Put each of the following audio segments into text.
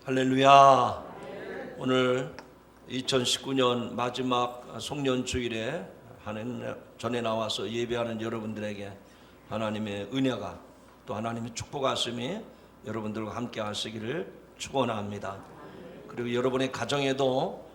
할렐루야. 오늘 2019년 마지막 송년주일에 전에 나와서 예배하는 여러분들에게 하나님의 은혜가 또 하나님의 축복하심이 여러분들과 함께 하시기를 축원합니다. 그리고 여러분의 가정에도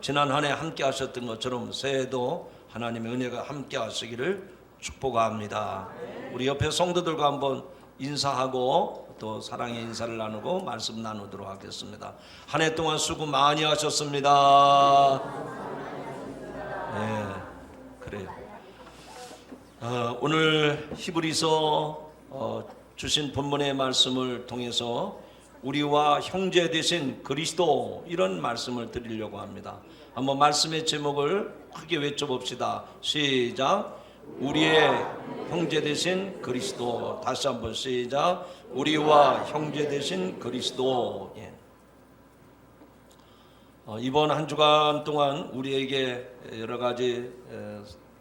지난 한 해 함께 하셨던 것처럼 새해에도 하나님의 은혜가 함께 하시기를 축복합니다. 우리 옆에 성도들과 한번 인사하고 또 사랑의 인사를 나누고 말씀 나누도록 하겠습니다. 한 해 동안 수고 많이 하셨습니다. 네, 그래요. 오늘 히브리서 주신 본문의 말씀을 통해서 우리와 형제 되신 그리스도, 이런 말씀을 드리려고 합니다. 한번 말씀의 제목을 크게 외쳐봅시다. 시작. 우리의 형제 되신 그리스도. 다시 한번 시작. 우리와 형제 되신 그리스도. 이번 한 주간 동안 우리에게 여러 가지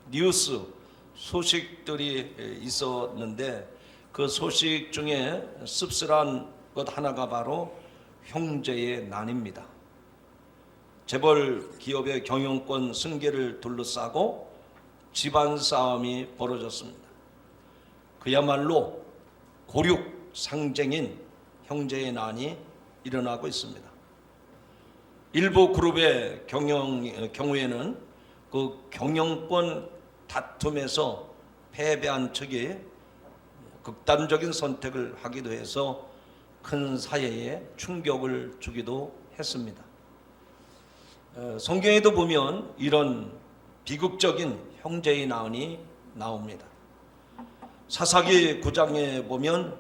뉴스 소식들이 있었는데 그 소식 중에 씁쓸한 것 하나가 바로 형제의 난입니다. 재벌 기업의 경영권 승계를 둘러싸고 집안 싸움이 벌어졌습니다. 그야말로 고륙 상쟁인 형제의 난이 일어나고 있습니다. 일부 그룹의 경우에는 그 경영권 다툼에서 패배한 측이 극단적인 선택을 하기도 해서 큰 사회에 충격을 주기도 했습니다. 성경에도 보면 이런 비극적인 형제의 난이 나옵니다. 사사기 9장에 보면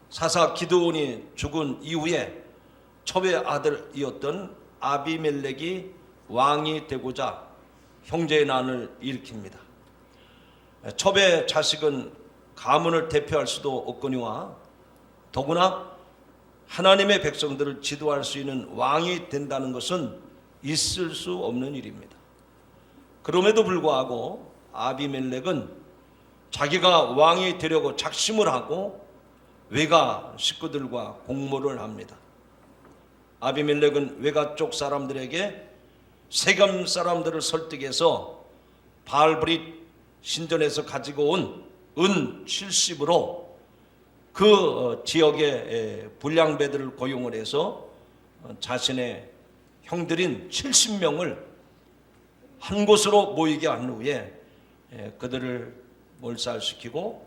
사사 기드온이 죽은 이후에 첩의 아들이었던 아비멜렉이 왕이 되고자 형제의 난을 일으킵니다. 첩의 자식은 가문을 대표할 수도 없거니와 더구나 하나님의 백성들을 지도할 수 있는 왕이 된다는 것은 있을 수 없는 일입니다. 그럼에도 불구하고 아비멜렉은 자기가 왕이 되려고 작심을 하고 외가 식구들과 공모를 합니다. 아비멜렉은 외가 쪽 사람들에게 세겜 사람들을 설득해서 바알브릿 신전에서 가지고 온 은 70으로 그 지역의 불량배들을 고용을 해서 자신의 형들인 70명을 한 곳으로 모이게 한 후에 그들을 몰살시키고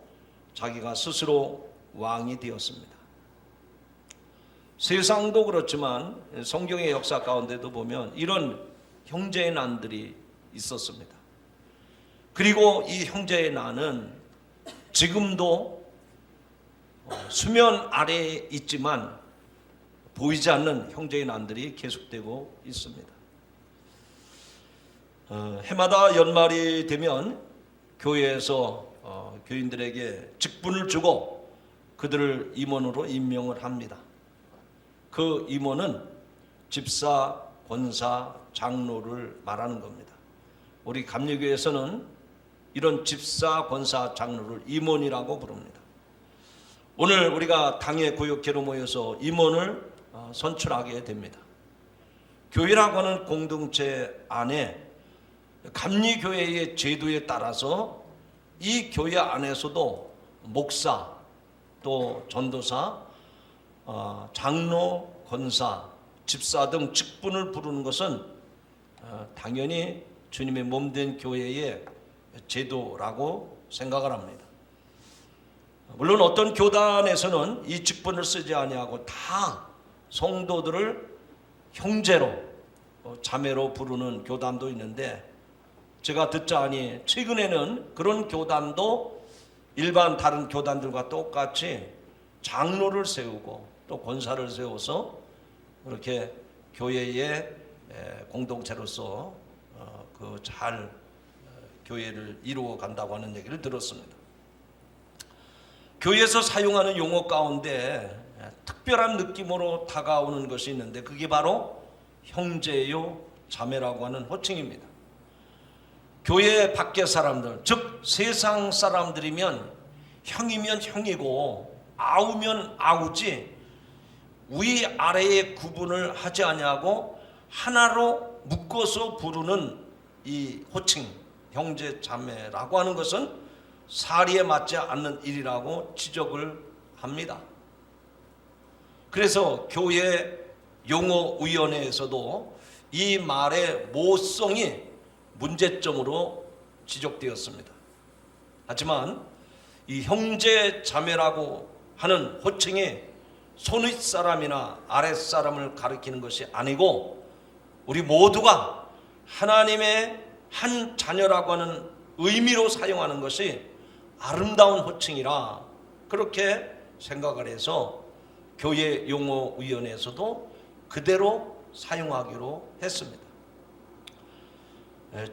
자기가 스스로 왕이 되었습니다. 세상도 그렇지만 성경의 역사 가운데도 보면 이런 형제의 난들이 있었습니다. 그리고 이 형제의 난은 지금도 수면 아래에 있지만 보이지 않는 형제의 난들이 계속되고 있습니다. 해마다 연말이 되면 교회에서 교인들에게 직분을 주고 그들을 임원으로 임명을 합니다. 그 임원은 집사, 권사, 장로를 말하는 겁니다. 우리 감리교에서는 이런 집사, 권사, 장로를 임원이라고 부릅니다. 오늘 우리가 당의 구역회로 모여서 임원을 선출하게 됩니다. 교회라고 하는 공동체 안에 감리교회의 제도에 따라서 이 교회 안에서도 목사, 또 전도사, 장로, 권사, 집사 등 직분을 부르는 것은 당연히 주님의 몸된 교회의 제도라고 생각을 합니다. 물론 어떤 교단에서는 이 직분을 쓰지 아니하고 다 성도들을 형제로 자매로 부르는 교단도 있는데 제가 듣자하니 최근에는 그런 교단도 일반 다른 교단들과 똑같이 장로를 세우고 또 권사를 세워서 그렇게 교회의 공동체로서 잘 교회를 이루어 간다고 하는 얘기를 들었습니다. 교회에서 사용하는 용어 가운데 특별한 느낌으로 다가오는 것이 있는데 그게 바로 형제요 자매라고 하는 호칭입니다. 교회 밖의 사람들, 즉 세상 사람들이면 형이면 형이고 아우면 아우지 위아래의 구분을 하지 아니하고 하나로 묶어서 부르는 이 호칭 형제 자매라고 하는 것은 사리에 맞지 않는 일이라고 지적을 합니다. 그래서 교회 용어위원회에서도 이 말의 모성이 문제점으로 지적되었습니다. 하지만 이 형제 자매라고 하는 호칭이 손윗 사람이나 아랫 사람을 가리키는 것이 아니고 우리 모두가 하나님의 한 자녀라고 하는 의미로 사용하는 것이 아름다운 호칭이라 그렇게 생각을 해서 교회 용어위원회에서도 그대로 사용하기로 했습니다.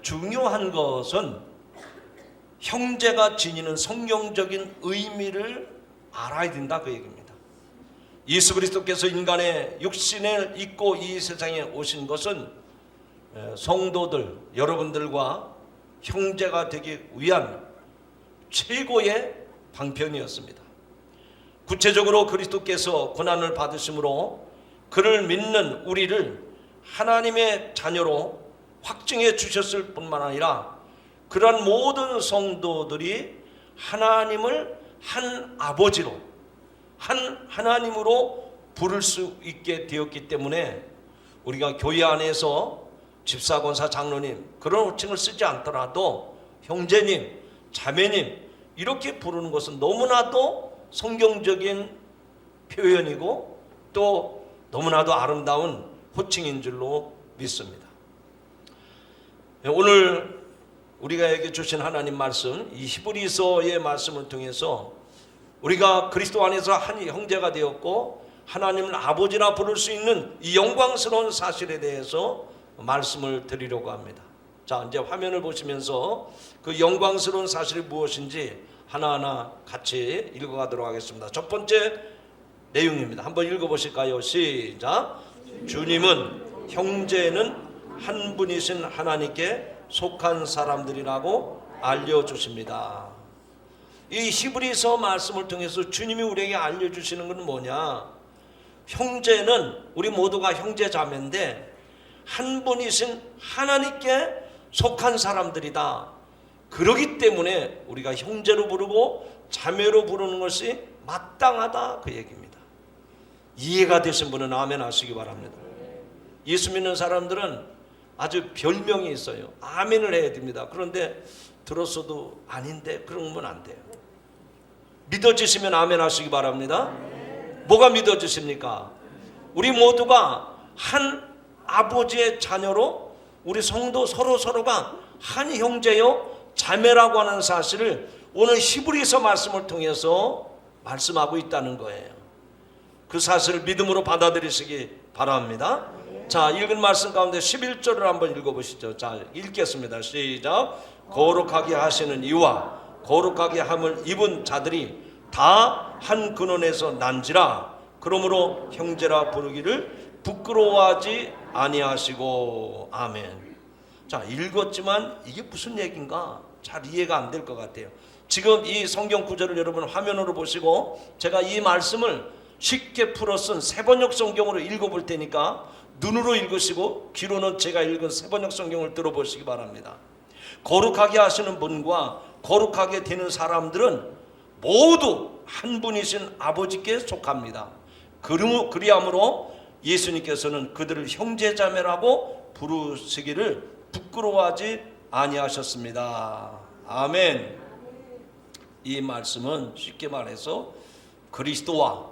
중요한 것은 형제가 지니는 성경적인 의미를 알아야 된다 그 얘기입니다. 예수 그리스도께서 인간의 육신을 입고 이 세상에 오신 것은 성도들 여러분들과 형제가 되기 위한 최고의 방편이었습니다. 구체적으로 그리스도께서 고난을 받으심으로 그를 믿는 우리를 하나님의 자녀로 확증해 주셨을 뿐만 아니라 그러한 모든 성도들이 하나님을 한 아버지로 한 하나님으로 부를 수 있게 되었기 때문에 우리가 교회 안에서 집사, 권사, 장로님 그런 호칭을 쓰지 않더라도 형제님, 자매님 이렇게 부르는 것은 너무나도 성경적인 표현이고 또 너무나도 아름다운 호칭인 줄로 믿습니다. 오늘 우리가 주신 하나님 말씀, 이 히브리서의 말씀을 통해서 우리가 그리스도 안에서 한 형제가 되었고 하나님을 아버지라 부를 수 있는 이 영광스러운 사실에 대해서 말씀을 드리려고 합니다. 자, 이제 화면을 보시면서 그 영광스러운 사실이 무엇인지 하나하나 같이 읽어가도록 하겠습니다. 첫 번째 내용입니다. 한번 읽어보실까요? 시작. 주님은 형제는 한 분이신 하나님께 속한 사람들이라고 알려주십니다. 이 히브리서 말씀을 통해서 주님이 우리에게 알려주시는 것은 뭐냐? 형제는 우리 모두가 형제 자매인데 한 분이신 하나님께 속한 사람들이다. 그러기 때문에 우리가 형제로 부르고 자매로 부르는 것이 마땅하다 그 얘기입니다. 이해가 되신 분은 아멘 하시기 바랍니다. 예수 믿는 사람들은 아주 별명이 있어요. 아멘을 해야 됩니다. 그런데 들었어도 아닌데 그러면 안 돼요. 믿어지시면 아멘 하시기 바랍니다. 뭐가 믿어지십니까? 우리 모두가 한 아버지의 자녀로 우리 성도 서로가 한 형제요 자매라고 하는 사실을 오늘 히브리서 말씀을 통해서 말씀하고 있다는 거예요. 그 사실을 믿음으로 받아들이시기 바랍니다. 자, 읽은 말씀 가운데 11절을 한번 읽어보시죠. 자, 읽겠습니다. 시작. 거룩하게 하시는 이와 거룩하게 함을 입은 자들이 다 한 근원에서 난지라. 그러므로 형제라 부르기를 부끄러워하지 아니하시고. 아멘. 자, 읽었지만 이게 무슨 얘기인가 잘 이해가 안 될 것 같아요. 지금 이 성경 구절을 여러분 화면으로 보시고 제가 이 말씀을 쉽게 풀어 쓴 세번역 성경으로 읽어볼 테니까 눈으로 읽으시고 귀로는 제가 읽은 세번역 성경을 들어보시기 바랍니다. 거룩하게 하시는 분과 거룩하게 되는 사람들은 모두 한 분이신 아버지께 속합니다. 그리함으로 예수님께서는 그들을 형제자매라고 부르시기를 부끄러워하지 아니하셨습니다. 아멘. 이 말씀은 쉽게 말해서 그리스도와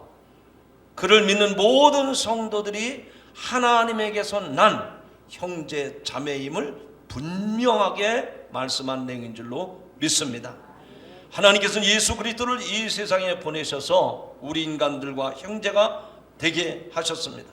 그를 믿는 모든 성도들이 하나님에게서 난 형제 자매임을 분명하게 말씀한 내용인 줄로 믿습니다. 하나님께서는 예수 그리스도를 이 세상에 보내셔서 우리 인간들과 형제가 되게 하셨습니다.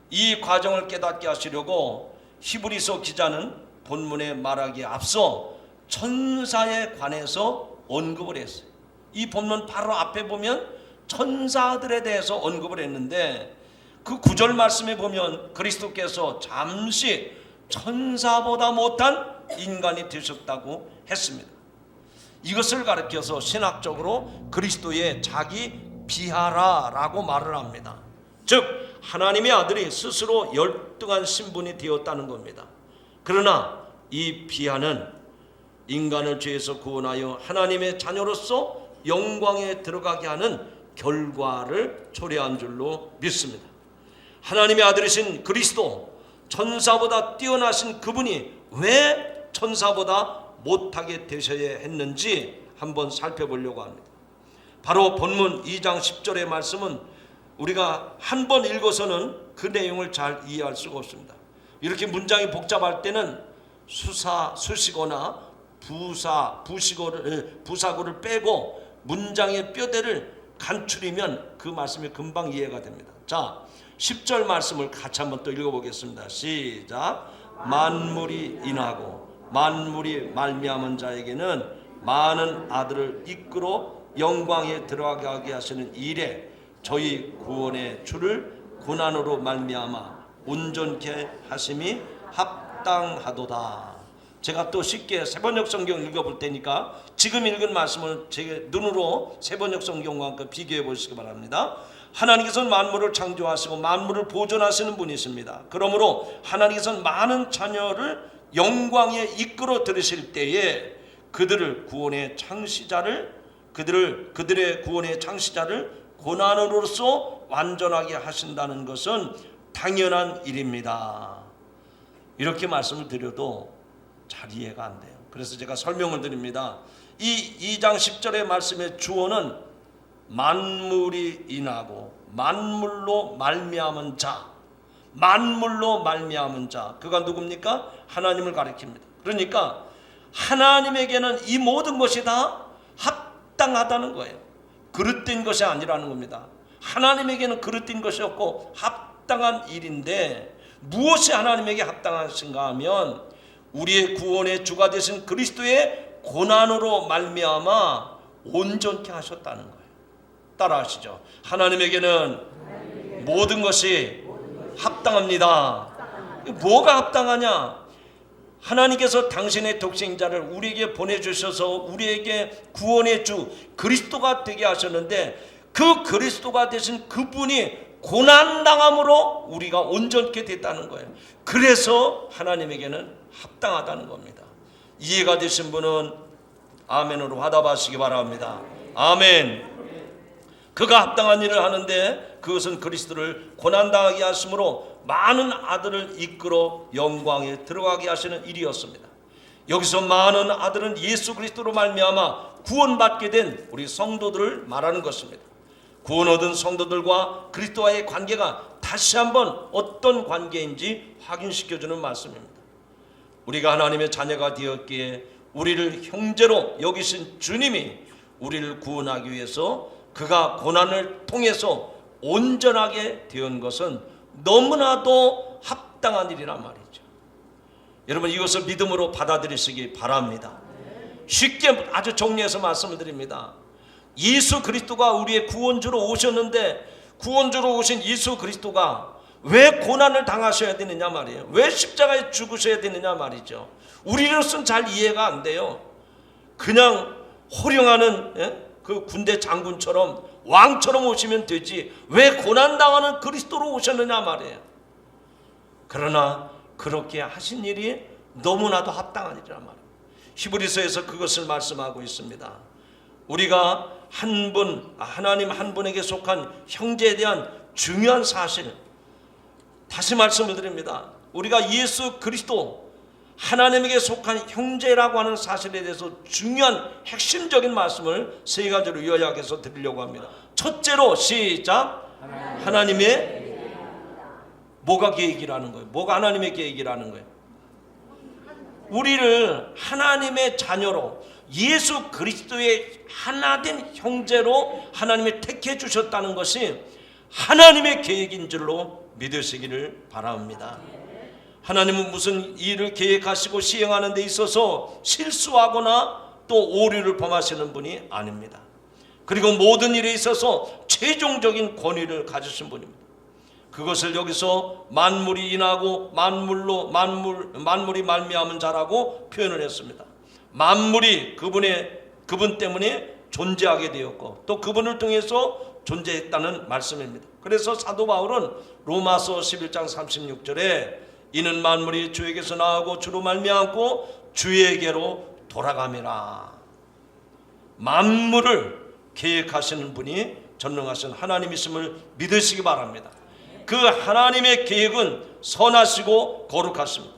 이 과정을 깨닫게 하시려고 히브리서 기자는 본문에 말하기에 앞서 천사에 관해서 언급을 했어요. 이 본문 바로 앞에 보면 천사들에 대해서 언급을 했는데 그 9절 말씀에 보면 그리스도께서 잠시 천사보다 못한 인간이 되셨다고 했습니다. 이것을 가리켜서 신학적으로 그리스도의 자기 비하라라고 말을 합니다. 즉 하나님의 아들이 스스로 열등한 신분이 되었다는 겁니다. 그러나 이 비하는 인간을 죄에서 구원하여 하나님의 자녀로서 영광에 들어가게 하는 결과를 초래한 줄로 믿습니다. 하나님의 아들이신 그리스도, 천사보다 뛰어나신 그분이 왜 천사보다 못하게 되셔야 했는지 한번 살펴보려고 합니다. 바로 본문 2장 10절의 말씀은 우리가 한 번 읽어서는 그 내용을 잘 이해할 수가 없습니다. 이렇게 문장이 복잡할 때는 수시거나 부사구를 빼고 문장의 뼈대를 간추리면 그 말씀이 금방 이해가 됩니다. 자, 10절 말씀을 같이 한번 또 읽어보겠습니다. 시작. 만물이 인하고 만물이 말미암은 자에게는 많은 아들을 이끌어 영광에 들어가게 하시는 일에 저희 구원의 주를 고난으로 말미암아 온전케 하심이 합당하도다. 제가 또 쉽게 세번역 성경 읽어볼 테니까 지금 읽은 말씀을 제 눈으로 세번역 성경과 함께 비교해 보시기 바랍니다. 하나님께서는 만물을 창조하시고 만물을 보존하시는 분이십니다. 그러므로 하나님께서는 많은 자녀를 영광에 이끌어 들으실 때에 그들의 구원의 창시자를 고난으로서 완전하게 하신다는 것은 당연한 일입니다. 이렇게 말씀을 드려도 잘 이해가 안 돼요. 그래서 제가 설명을 드립니다. 이 2장 10절의 말씀의 주어는 만물이 인하고 만물로 말미암은 자, 만물로 말미암은 자, 그가 누굽니까? 하나님을 가리킵니다. 그러니까 하나님에게는 이 모든 것이 다 합당하다는 거예요. 그릇된 것이 아니라는 겁니다. 하나님에게는 그릇된 것이 없고 합당한 일인데 무엇이 하나님에게 합당하신가 하면 우리의 구원의 주가 되신 그리스도의 고난으로 말미암아 온전케 하셨다는 거예요. 따라하시죠. 하나님에게는 모든 것이 합당합니다. 뭐가 합당하냐? 하나님께서 당신의 독생자를 우리에게 보내주셔서 우리에게 구원의 주 그리스도가 되게 하셨는데 그 그리스도가 되신 그분이 고난당함으로 우리가 온전케 됐다는 거예요. 그래서 하나님에게는 합당하다는 겁니다. 이해가 되신 분은 아멘으로 화답하시기 바랍니다. 아멘. 그가 합당한 일을 하는데 그것은 그리스도를 고난당하게 하심으로 많은 아들을 이끌어 영광에 들어가게 하시는 일이었습니다. 여기서 많은 아들은 예수 그리스도로 말미암아 구원받게 된 우리 성도들을 말하는 것입니다. 구원 얻은 성도들과 그리스도와의 관계가 다시 한번 어떤 관계인지 확인시켜주는 말씀입니다. 우리가 하나님의 자녀가 되었기에 우리를 형제로 여기신 주님이 우리를 구원하기 위해서 그가 고난을 통해서 온전하게 된 것은 너무나도 합당한 일이란 말이죠. 여러분 이것을 믿음으로 받아들이시기 바랍니다. 쉽게 아주 정리해서 말씀을 드립니다. 예수 그리스도가 우리의 구원주로 오셨는데 구원주로 오신 예수 그리스도가 왜 고난을 당하셔야 되느냐 말이에요. 왜 십자가에 죽으셔야 되느냐 말이죠. 우리로서는 잘 이해가 안 돼요. 그냥 호령하는 그 군대 장군처럼 왕처럼 오시면 되지 왜 고난당하는 그리스도로 오셨느냐 말이에요. 그러나 그렇게 하신 일이 너무나도 합당한 일이란 말이에요. 히브리서에서 그것을 말씀하고 있습니다. 우리가 하나님 한 분에게 속한 형제에 대한 중요한 사실 다시 말씀을 드립니다. 우리가 예수 그리스도 하나님에게 속한 형제라고 하는 사실에 대해서 중요한 핵심적인 말씀을 세 가지로 요약해서 드리려고 합니다. 첫째로 시작. 하나님의 뭐가 계획이라는 거예요? 뭐가 하나님의 계획이라는 거예요? 우리를 하나님의 자녀로 예수 그리스도의 하나된 형제로 하나님이 택해 주셨다는 것이 하나님의 계획인 줄로 믿으시기를 바랍니다. 하나님은 무슨 일을 계획하시고 시행하는 데 있어서 실수하거나 또 오류를 범하시는 분이 아닙니다. 그리고 모든 일에 있어서 최종적인 권위를 가지신 분입니다. 그것을 여기서 만물이 인하고 만물이 말미암은 자라고 표현을 했습니다. 만물이 그분 때문에 존재하게 되었고 또 그분을 통해서 존재했다는 말씀입니다. 그래서 사도 바울은 로마서 11장 36절에 이는 만물이 주에게서 나오고 주로 말미암고 주에게로 돌아감이라. 만물을 계획하시는 분이 전능하신 하나님이심을 믿으시기 바랍니다. 그 하나님의 계획은 선하시고 거룩하십니다.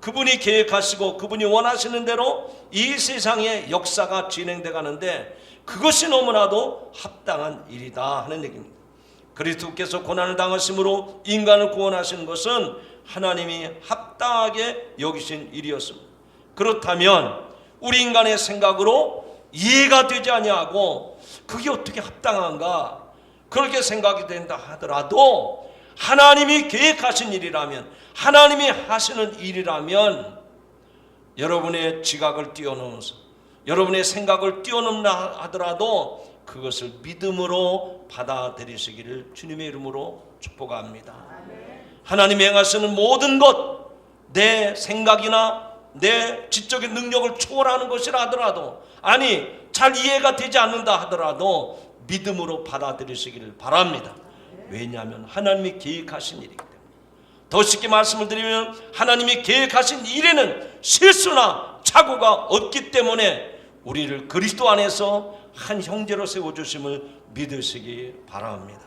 그분이 계획하시고 그분이 원하시는 대로 이 세상의 역사가 진행돼 가는데 그것이 너무나도 합당한 일이다 하는 얘기입니다. 그리스도께서 고난을 당하심으로 인간을 구원하시는 것은 하나님이 합당하게 여기신 일이었습니다. 그렇다면 우리 인간의 생각으로 이해가 되지 아니하고 그게 어떻게 합당한가 그렇게 생각이 된다 하더라도 하나님이 계획하신 일이라면 하나님이 하시는 일이라면 여러분의 지각을 뛰어넘어서 여러분의 생각을 뛰어넘나 하더라도 그것을 믿음으로 받아들이시기를 주님의 이름으로 축복합니다. 하나님이 행하시는 모든 것 내 생각이나 내 지적인 능력을 초월하는 것이라 하더라도 아니 잘 이해가 되지 않는다 하더라도 믿음으로 받아들이시기를 바랍니다. 왜냐하면 하나님이 계획하신 일이기 때문에. 더 쉽게 말씀을 드리면 하나님이 계획하신 일에는 실수나 착오가 없기 때문에 우리를 그리스도 안에서 한 형제로 세워주심을 믿으시기 바랍니다.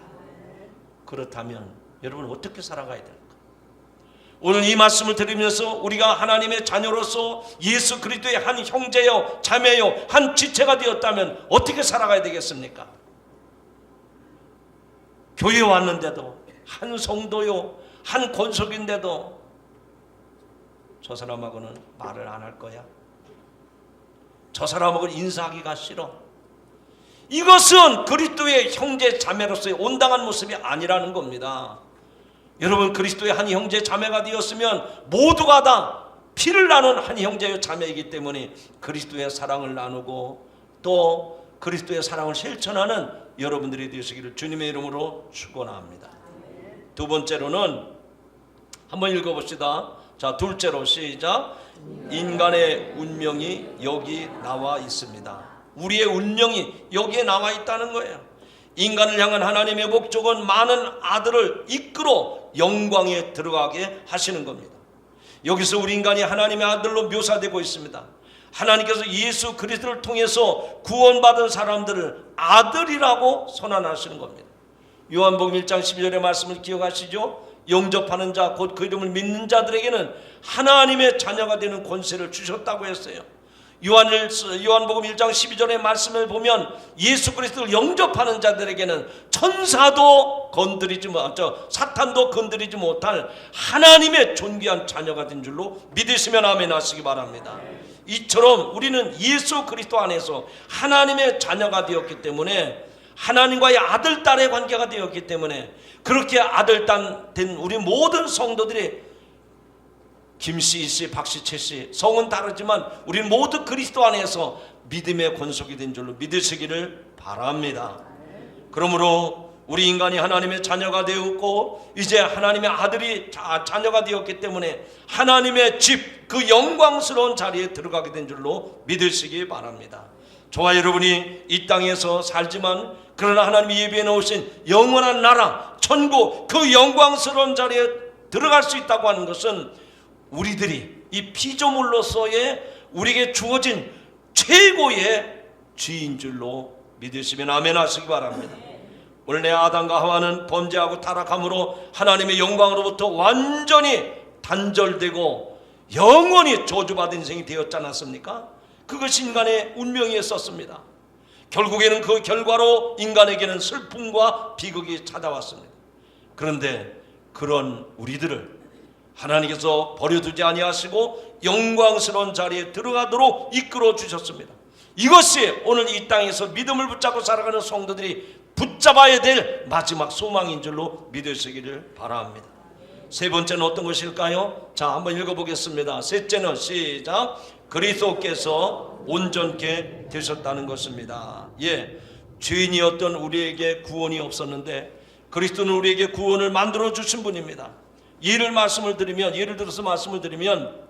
그렇다면 여러분 어떻게 살아가야 될까? 오늘 이 말씀을 들으면서 우리가 하나님의 자녀로서 예수 그리스도의 한 형제요 자매요 한 지체가 되었다면 어떻게 살아가야 되겠습니까? 교회에 왔는데도 한 성도요 한 권속인데도 저 사람하고는 말을 안 할 거야. 저 사람하고는 인사하기가 싫어. 이것은 그리스도의 형제 자매로서의 온당한 모습이 아니라는 겁니다. 여러분 그리스도의 한 형제 자매가 되었으면 모두가 다 피를 나눈 한 형제요 자매이기 때문에 그리스도의 사랑을 나누고 또 그리스도의 사랑을 실천하는 여러분들이 되시기를 주님의 이름으로 축원합니다. 두 번째로는 한번 읽어봅시다. 자, 둘째로 시작. 인간의 운명이 여기 나와 있습니다. 우리의 운명이 여기에 나와 있다는 거예요. 인간을 향한 하나님의 목적은 많은 아들을 이끌어 영광에 들어가게 하시는 겁니다. 여기서 우리 인간이 하나님의 아들로 묘사되고 있습니다. 하나님께서 예수 그리스도를 통해서 구원받은 사람들을 아들이라고 선언하시는 겁니다. 요한복음 1장 12절의 말씀을 기억하시죠? 영접하는 자 곧 그 이름을 믿는 자들에게는 하나님의 자녀가 되는 권세를 주셨다고 했어요. 요한복음 1장 12절의 말씀을 보면 예수 그리스도를 영접하는 자들에게는 천사도 건드리지 못하죠. 사탄도 건드리지 못할 하나님의 존귀한 자녀가 된 줄로 믿으시면 아멘 하시기 바랍니다. 이처럼 우리는 예수 그리스도 안에서 하나님의 자녀가 되었기 때문에 하나님과의 아들 딸의 관계가 되었기 때문에 그렇게 아들 딸 된 우리 모든 성도들이 김씨, 이씨, 박씨, 최씨 성은 다르지만 우리는 모두 그리스도 안에서 믿음의 권속이 된 줄로 믿으시기를 바랍니다. 그러므로 우리 인간이 하나님의 자녀가 되었고 이제 하나님의 아들이 자녀가 되었기 때문에 하나님의 집, 그 영광스러운 자리에 들어가게 된 줄로 믿으시기 바랍니다. 저와 여러분이 이 땅에서 살지만 그러나 하나님이 예비해 놓으신 영원한 나라, 천국, 그 영광스러운 자리에 들어갈 수 있다고 하는 것은 우리들이 이 피조물로서의 우리에게 주어진 최고의 주인 줄로 믿으시면 아멘 하시기 바랍니다. 원래 아담과 하와는 범죄하고 타락함으로 하나님의 영광으로부터 완전히 단절되고 영원히 저주받은 인생이 되었지 않았습니까? 그것이 인간의 운명이었습니다. 결국에는 그 결과로 인간에게는 슬픔과 비극이 찾아왔습니다. 그런데 그런 우리들을 하나님께서 버려두지 아니하시고 영광스러운 자리에 들어가도록 이끌어 주셨습니다. 이것이 오늘 이 땅에서 믿음을 붙잡고 살아가는 성도들이 붙잡아야 될 마지막 소망인 줄로 믿으시기를 바랍니다. 세 번째는 어떤 것일까요? 자, 한번 읽어보겠습니다. 셋째는 시작. 그리스도께서 온전케 되셨다는 것입니다. 죄인이었던 우리에게 구원이 없었는데 그리스도는 우리에게 구원을 만들어 주신 분입니다. 예를 들어서 말씀을 드리면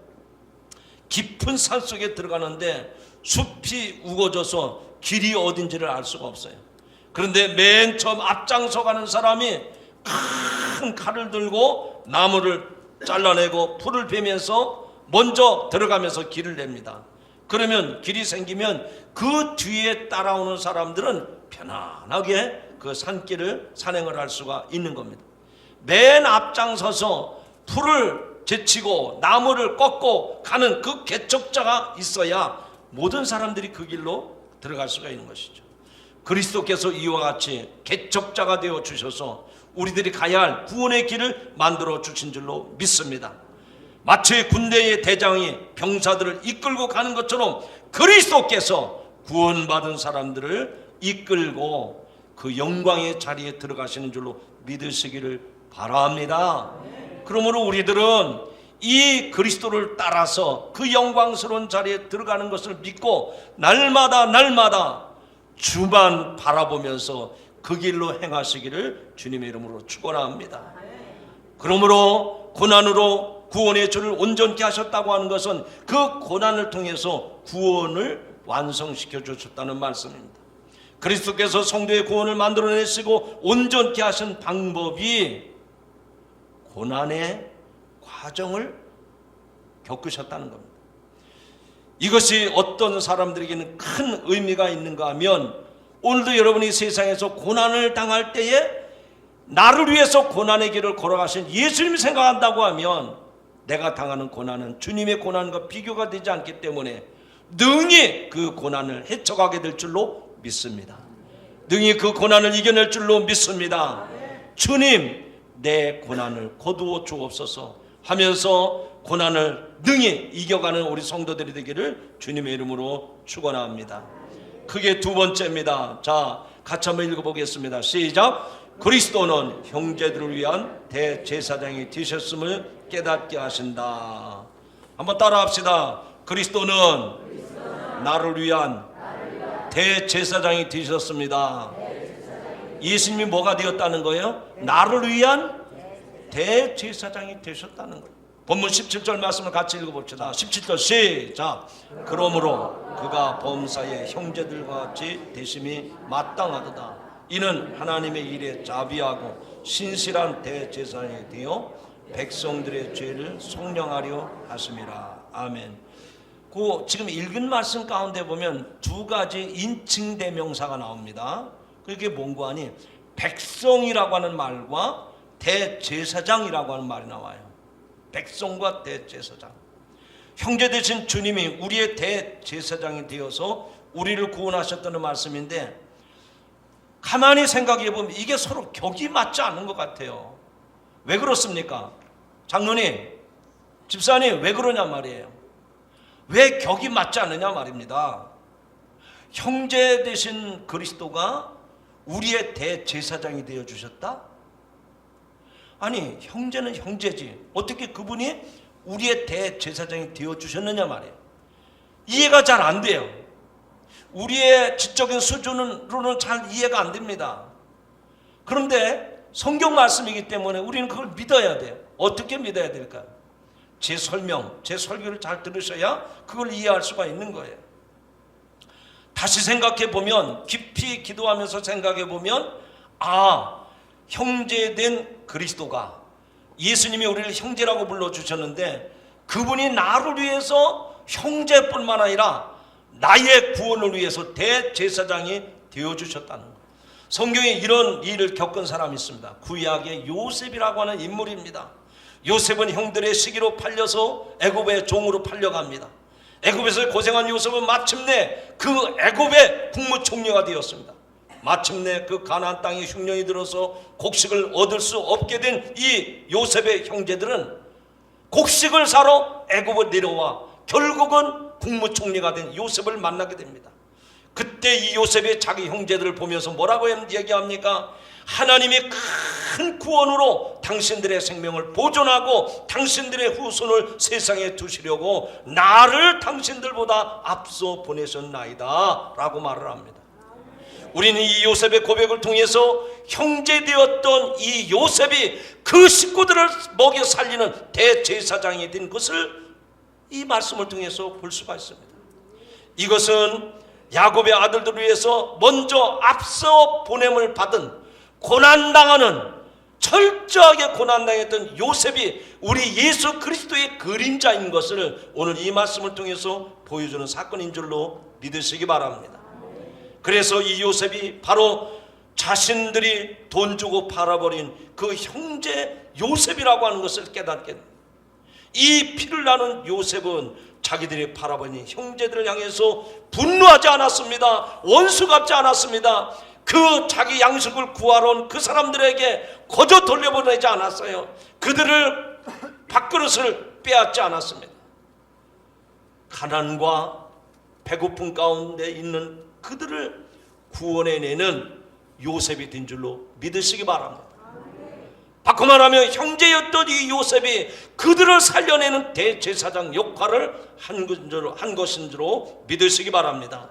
깊은 산 속에 들어가는데 숲이 우거져서 길이 어딘지를 알 수가 없어요. 그런데 맨 처음 앞장서 가는 사람이 큰 칼을 들고 나무를 잘라내고 풀을 베면서 먼저 들어가면서 길을 냅니다. 그러면 길이 생기면 그 뒤에 따라오는 사람들은 편안하게 그 산길을 산행을 할 수가 있는 겁니다. 맨 앞장서서 풀을 제치고 나무를 꺾고 가는 그 개척자가 있어야 모든 사람들이 그 길로 들어갈 수가 있는 것이죠. 그리스도께서 이와 같이 개척자가 되어 주셔서 우리들이 가야 할 구원의 길을 만들어 주신 줄로 믿습니다. 마치 군대의 대장이 병사들을 이끌고 가는 것처럼 그리스도께서 구원받은 사람들을 이끌고 그 영광의 자리에 들어가시는 줄로 믿으시기를 바랍니다. 그러므로 우리들은 이 그리스도를 따라서 그 영광스러운 자리에 들어가는 것을 믿고 날마다 주만 바라보면서 그 길로 행하시기를 주님의 이름으로 축원합니다. 그러므로 고난으로 구원의 줄을 온전케 하셨다고 하는 것은 그 고난을 통해서 구원을 완성시켜 주셨다는 말씀입니다. 그리스도께서 성도의 구원을 만들어내시고 온전케 하신 방법이 고난의 과정을 겪으셨다는 겁니다. 이것이 어떤 사람들에게는 큰 의미가 있는가 하면 오늘도 여러분이 세상에서 고난을 당할 때에 나를 위해서 고난의 길을 걸어가신 예수님을 생각한다고 하면 내가 당하는 고난은 주님의 고난과 비교가 되지 않기 때문에 능히 그 고난을 헤쳐가게 될 줄로 믿습니다. 능히 그 고난을 이겨낼 줄로 믿습니다. 주님, 내 고난을 거두어 주옵소서 하면서 고난을 능히 이겨가는 우리 성도들이 되기를 주님의 이름으로 축원합니다. 그게 두 번째입니다. 자, 같이 한번 읽어보겠습니다. 시작. 그리스도는 형제들을 위한 대제사장이 되셨음을 깨닫게 하신다. 한번 따라합시다. 그리스도는 나를 위한 대제사장이 되셨습니다. 예수님이 뭐가 되었다는 거예요? 나를 위한 대제사장이 되셨다는 거예요. 본문 17절 말씀을 같이 읽어봅시다. 17절 시작. 그러므로 그가 범사의 형제들과 같이 되심이 마땅하도다. 이는 하나님의 일에 자비하고 신실한 대제사장이 되어 백성들의 죄를 속량하려 하심이라. 아멘. 그 지금 읽은 말씀 가운데 보면 두 가지 인칭 대명사가 나옵니다. 그게 뭔고 하니 백성이라고 하는 말과 대제사장이라고 하는 말이 나와요. 백성과 대제사장. 형제 되신 주님이 우리의 대제사장이 되어서 우리를 구원하셨다는 말씀인데 가만히 생각해 보면 이게 서로 격이 맞지 않는 것 같아요. 왜 그렇습니까? 장로님, 집사님, 왜 그러냐 말이에요. 왜 격이 맞지 않느냐 말입니다. 형제 되신 그리스도가 우리의 대제사장이 되어 주셨다? 아니, 형제는 형제지 어떻게 그분이 우리의 대제사장이 되어 주셨느냐 말이에요. 이해가 잘 안 돼요. 우리의 지적인 수준으로는 잘 이해가 안 됩니다. 그런데 성경 말씀이기 때문에 우리는 그걸 믿어야 돼요. 어떻게 믿어야 될까요? 제 설명, 제 설교를 잘 들으셔야 그걸 이해할 수가 있는 거예요. 다시 생각해 보면, 깊이 기도하면서 생각해 보면, 형제된 그리스도가, 예수님이 우리를 형제라고 불러주셨는데 그분이 나를 위해서 형제뿐만 아니라 나의 구원을 위해서 대제사장이 되어주셨다는 것. 성경에 이런 일을 겪은 사람이 있습니다. 구약의 요셉이라고 하는 인물입니다. 요셉은 형들의 시기로 팔려서 애굽의 종으로 팔려갑니다. 애굽에서 고생한 요셉은 마침내 그 애굽의 국무총리가 되었습니다. 마침내 그 가나안 땅에 흉년이 들어서 곡식을 얻을 수 없게 된 이 요셉의 형제들은 곡식을 사러 애굽을 내려와 결국은 국무총리가 된 요셉을 만나게 됩니다. 그때 이 요셉의 자기 형제들을 보면서 뭐라고 얘기합니까? 하나님이 큰 구원으로 당신들의 생명을 보존하고 당신들의 후손을 세상에 두시려고 나를 당신들보다 앞서 보내셨나이다 라고 말을 합니다. 우리는 이 요셉의 고백을 통해서 형제되었던 이 요셉이 그 식구들을 먹여 살리는 대제사장이 된 것을 이 말씀을 통해서 볼 수가 있습니다. 이것은 야곱의 아들들을 위해서 먼저 앞서 보냄을 받은 고난당하는, 철저하게 고난당했던 요셉이 우리 예수 그리스도의 그림자인 것을 오늘 이 말씀을 통해서 보여주는 사건인 줄로 믿으시기 바랍니다. 그래서 이 요셉이 바로 자신들이 돈 주고 팔아버린 그 형제 요셉이라고 하는 것을 깨닫게 됩니다. 이 피를 나는 요셉은 자기들이 팔아버린 형제들을 향해서 분노하지 않았습니다. 원수 같지 않았습니다. 그 자기 양식을 구하러 온 그 사람들에게 거저 돌려보내지 않았어요. 그들을 밥그릇을 빼앗지 않았습니다. 가난과 배고픔 가운데 있는 그들을 구원해내는 요셉이 된 줄로 믿으시기 바랍니다. 바꿔 말하면 형제였던 이 요셉이 그들을 살려내는 대제사장 역할을 한 것인 줄로 믿으시기 바랍니다.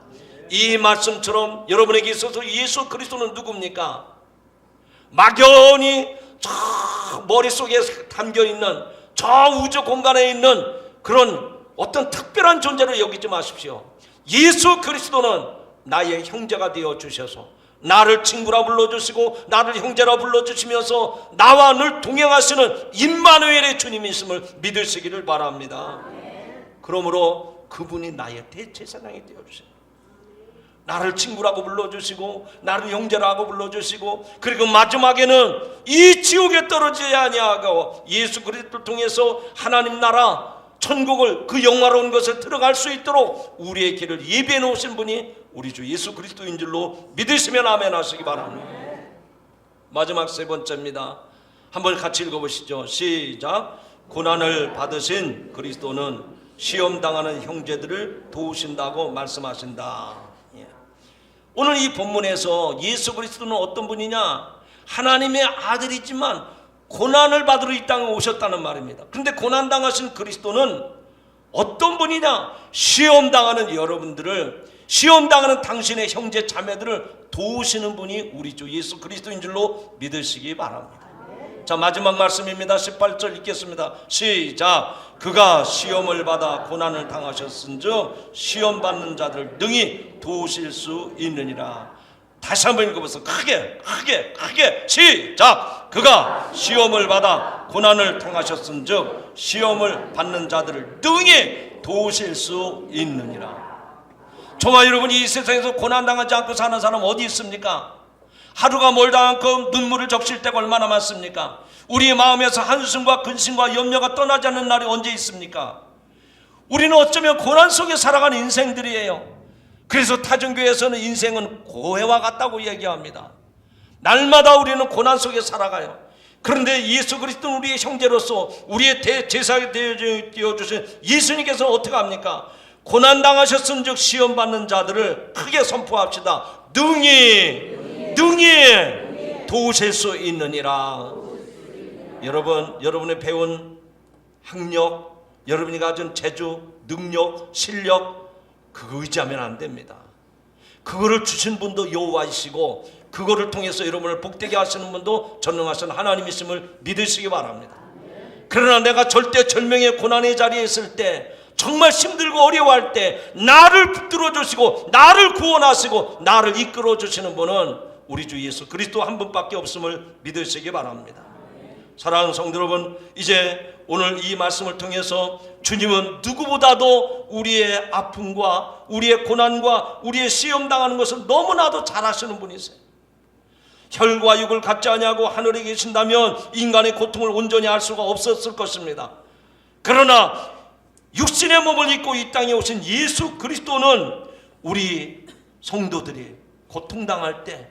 이 말씀처럼 여러분에게 있어서 예수 그리스도는 누굽니까? 막연히 저 머릿속에 담겨있는 저 우주 공간에 있는 그런 어떤 특별한 존재로 여기지 마십시오. 예수 그리스도는 나의 형제가 되어 주셔서 나를 친구라 불러주시고 나를 형제라 불러주시면서 나와 늘 동행하시는 임마누엘의 주님이심을 믿으시기를 바랍니다. 그러므로 그분이 나의 대제사장이 되어주세요. 나를 친구라고 불러주시고 나를 형제라고 불러주시고, 그리고 마지막에는 이 지옥에 떨어지지 아니하고 예수 그리스도를 통해서 하나님 나라 천국을, 그 영화로운 것을 들어갈 수 있도록 우리의 길을 예비해 놓으신 분이 우리 주 예수 그리스도인 줄로 믿으시면 아멘 하시기 바랍니다. 마지막 세 번째입니다. 한번 같이 읽어보시죠. 시작. 고난을 받으신 그리스도는 시험당하는 형제들을 도우신다고 말씀하신다. 오늘 이 본문에서 예수 그리스도는 어떤 분이냐? 하나님의 아들이지만 고난을 받으러 이 땅에 오셨다는 말입니다. 그런데 고난당하신 그리스도는 어떤 분이냐? 시험당하는 여러분들을, 시험당하는 당신의 형제 자매들을 도우시는 분이 우리 주 예수 그리스도인 줄로 믿으시기 바랍니다. 자, 마지막 말씀입니다. 18절 읽겠습니다. 시작. 그가 시험을 받아 고난을 당하셨은즉 시험 받는 자들 능히 도우실 수 있느니라. 다시 한번 읽어보세요. 크게 시작. 그가 시험을 받아 고난을 당하셨은즉 시험을 받는 자들을 능히 도우실 수 있느니라. 정말 여러분, 이 세상에서 고난 당하지 않고 사는 사람 어디 있습니까? 하루가 멀다 않고 눈물을 적실 때가 얼마나 많습니까? 우리의 마음에서 한숨과 근심과 염려가 떠나지 않는 날이 언제 있습니까? 우리는 어쩌면 고난 속에 살아가는 인생들이에요. 그래서 타종교에서는 인생은 고해와 같다고 얘기합니다. 날마다 우리는 고난 속에 살아가요. 그런데 예수 그리스도는 우리의 형제로서 우리의 대제사가 되어주신 예수님께서는 어떻게 합니까? 고난 당하셨은즉 시험 받는 자들을 크게 선포합시다. 능히 도우실 수 있느니라. 여러분의 배운 학력, 여러분이 가진 재주, 능력, 실력, 그거 의지하면 안 됩니다. 그거를 주신 분도 여호와이시고 그거를 통해서 여러분을 복되게 하시는 분도 전능하신 하나님이심을 믿으시기 바랍니다. 그러나 내가 절대절명의 고난의 자리에 있을 때, 정말 힘들고 어려워할 때 나를 붙들어 주시고 나를 구원하시고 나를 이끌어 주시는 분은 우리 주 예수 그리스도 한 분밖에 없음을 믿으시기 바랍니다. 사랑하는 성도 여러분, 이제 오늘 이 말씀을 통해서 주님은 누구보다도 우리의 아픔과 우리의 고난과 우리의 시험 당하는 것을 너무나도 잘 아시는 분이세요. 혈과 육을 갖지 아니하고 하늘에 계신다면 인간의 고통을 온전히 알 수가 없었을 것입니다. 그러나 육신의 몸을 입고 이 땅에 오신 예수 그리스도는 우리 성도들이 고통당할 때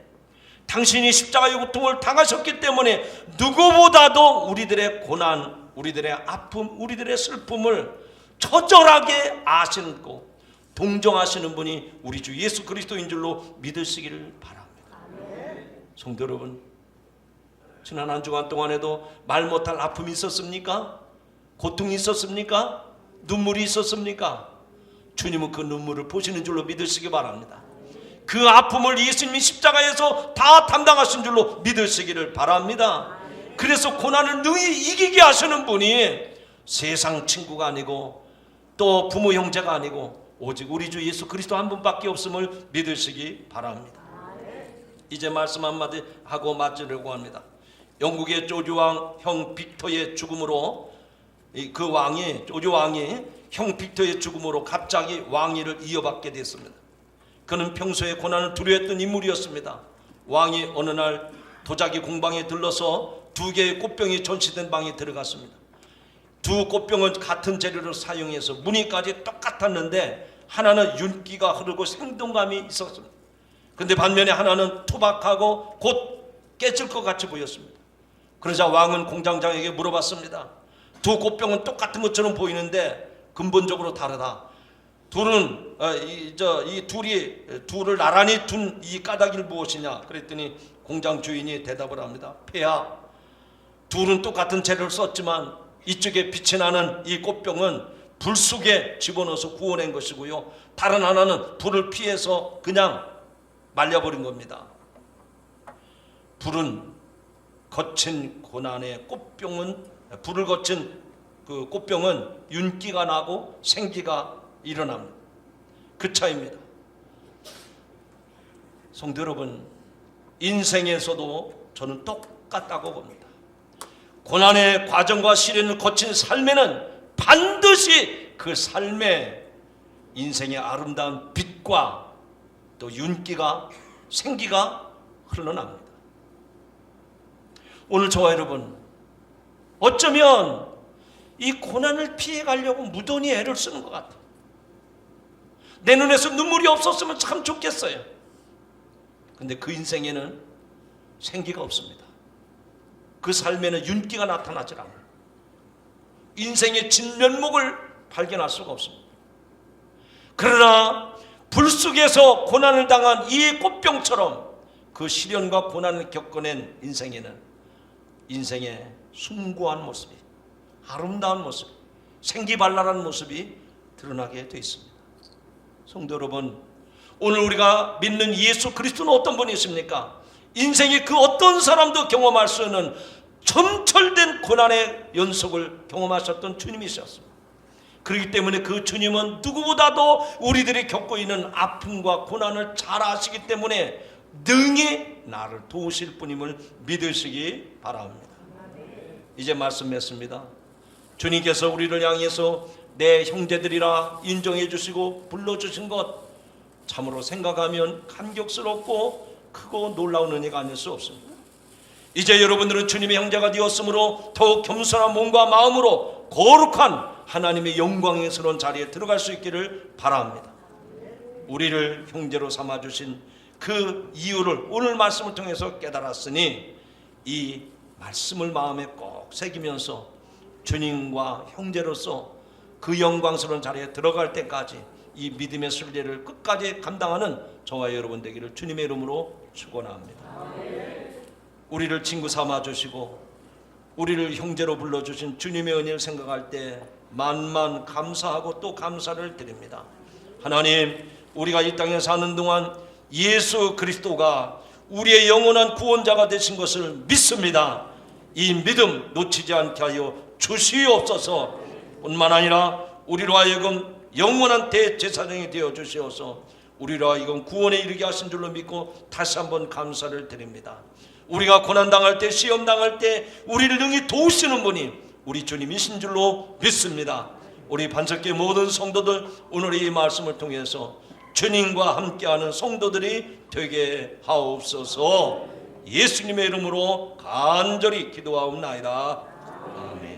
당신이 십자가의 고통을 당하셨기 때문에 누구보다도 우리들의 고난, 우리들의 아픔, 우리들의 슬픔을 처절하게 아시고 동정하시는 분이 우리 주 예수 그리스도인 줄로 믿으시기를 바랍니다. 성도 여러분, 지난 한 주간 동안에도 말 못할 아픔이 있었습니까? 고통이 있었습니까? 눈물이 있었습니까? 주님은 그 눈물을 보시는 줄로 믿으시기 바랍니다. 그 아픔을 예수님이 십자가에서 다 담당하신 줄로 믿으시기를 바랍니다. 그래서 고난을 능히 이기게 하시는 분이 세상 친구가 아니고 또 부모 형제가 아니고 오직 우리 주 예수 그리스도 한 분밖에 없음을 믿으시기 바랍니다. 이제 말씀 한마디 하고 마치려고 합니다. 영국의 조지 왕 형 빅터의 죽음으로 그 왕이 조지 왕이 형 빅터의 죽음으로 갑자기 왕위를 이어받게 됐습니다. 그는 평소에 고난을 두려워했던 인물이었습니다. 왕이 어느 날 도자기 공방에 들러서 2개의 꽃병이 전시된 방에 들어갔습니다. 2 꽃병은 같은 재료를 사용해서 무늬까지 똑같았는데 하나는 윤기가 흐르고 생동감이 있었습니다. 그런데 반면에 하나는 투박하고 곧 깨질 것 같이 보였습니다. 그러자 왕은 공장장에게 물어봤습니다. 2 꽃병은 똑같은 것처럼 보이는데 근본적으로 다르다. 둘을 나란히 둔 이 까닭이 무엇이냐? 그랬더니 공장 주인이 대답을 합니다. 폐하, 둘은 똑같은 재료를 썼지만 이쪽에 빛이 나는 이 꽃병은 불 속에 집어넣어서 구워낸 것이고요, 다른 하나는 불을 피해서 그냥 말려버린 겁니다. 불은 거친 고난의 불을 거친 그 꽃병은 윤기가 나고 생기가 일어납니다. 그 차이입니다. 성도 여러분, 인생에서도 저는 똑같다고 봅니다. 고난의 과정과 시련을 거친 삶에는 반드시 그 삶에 인생의 아름다운 빛과 또 윤기가 생기가 흘러납니다. 오늘 저와 여러분, 어쩌면 이 고난을 피해가려고 무던히 애를 쓰는 것 같아요. 내 눈에서 눈물이 없었으면 참 좋겠어요. 근데 그 인생에는 생기가 없습니다. 그 삶에는 윤기가 나타나지 않아요. 인생의 진면목을 발견할 수가 없습니다. 그러나 불 속에서 고난을 당한 이 꽃병처럼 그 시련과 고난을 겪어낸 인생에는 인생의 숭고한 모습이, 아름다운 모습, 생기발랄한 모습이 드러나게 되어 있습니다. 성도 여러분, 오늘 우리가 믿는 예수 그리스도는 어떤 분이십니까? 인생의 그 어떤 사람도 경험할 수 없는 점철된 고난의 연속을 경험하셨던 주님이셨습니다. 그렇기 때문에 그 주님은 누구보다도 우리들이 겪고 있는 아픔과 고난을 잘 아시기 때문에 능히 나를 도우실 분임을 믿으시기 바랍니다. 이제 말씀 맺습니다. 주님께서 우리를 향해서 내 형제들이라 인정해 주시고 불러주신 것 참으로 생각하면 감격스럽고 크고 놀라운 은혜가 아닐 수 없습니다. 이제 여러분들은 주님의 형제가 되었으므로 더욱 겸손한 몸과 마음으로 거룩한 하나님의 영광스러운 자리에 들어갈 수 있기를 바랍니다. 우리를 형제로 삼아주신 그 이유를 오늘 말씀을 통해서 깨달았으니 이 말씀을 마음에 꼭 새기면서 주님과 형제로서 그 영광스러운 자리에 들어갈 때까지 이 믿음의 순례를 끝까지 감당하는 저와 여러분 되기를 주님의 이름으로 축원합니다. 우리를 친구 삼아주시고 우리를 형제로 불러주신 주님의 은혜를 생각할 때 만만 감사하고 또 감사를 드립니다. 하나님, 우리가 이 땅에 사는 동안 예수 그리스도가 우리의 영원한 구원자가 되신 것을 믿습니다. 이 믿음 놓치지 않게 하여 주시옵소서. 뿐만 아니라 우리로 하여금 영원한 대제사장이 되어 주시어서 우리로 하여금 구원에 이르게 하신 줄로 믿고 다시 한번 감사를 드립니다. 우리가 고난당할 때, 시험당할 때 우리를 능히 도우시는 분이 우리 주님이신 줄로 믿습니다. 우리 반석교회 모든 성도들 오늘 이 말씀을 통해서 주님과 함께하는 성도들이 되게 하옵소서. 예수님의 이름으로 간절히 기도하옵나이다. 아멘.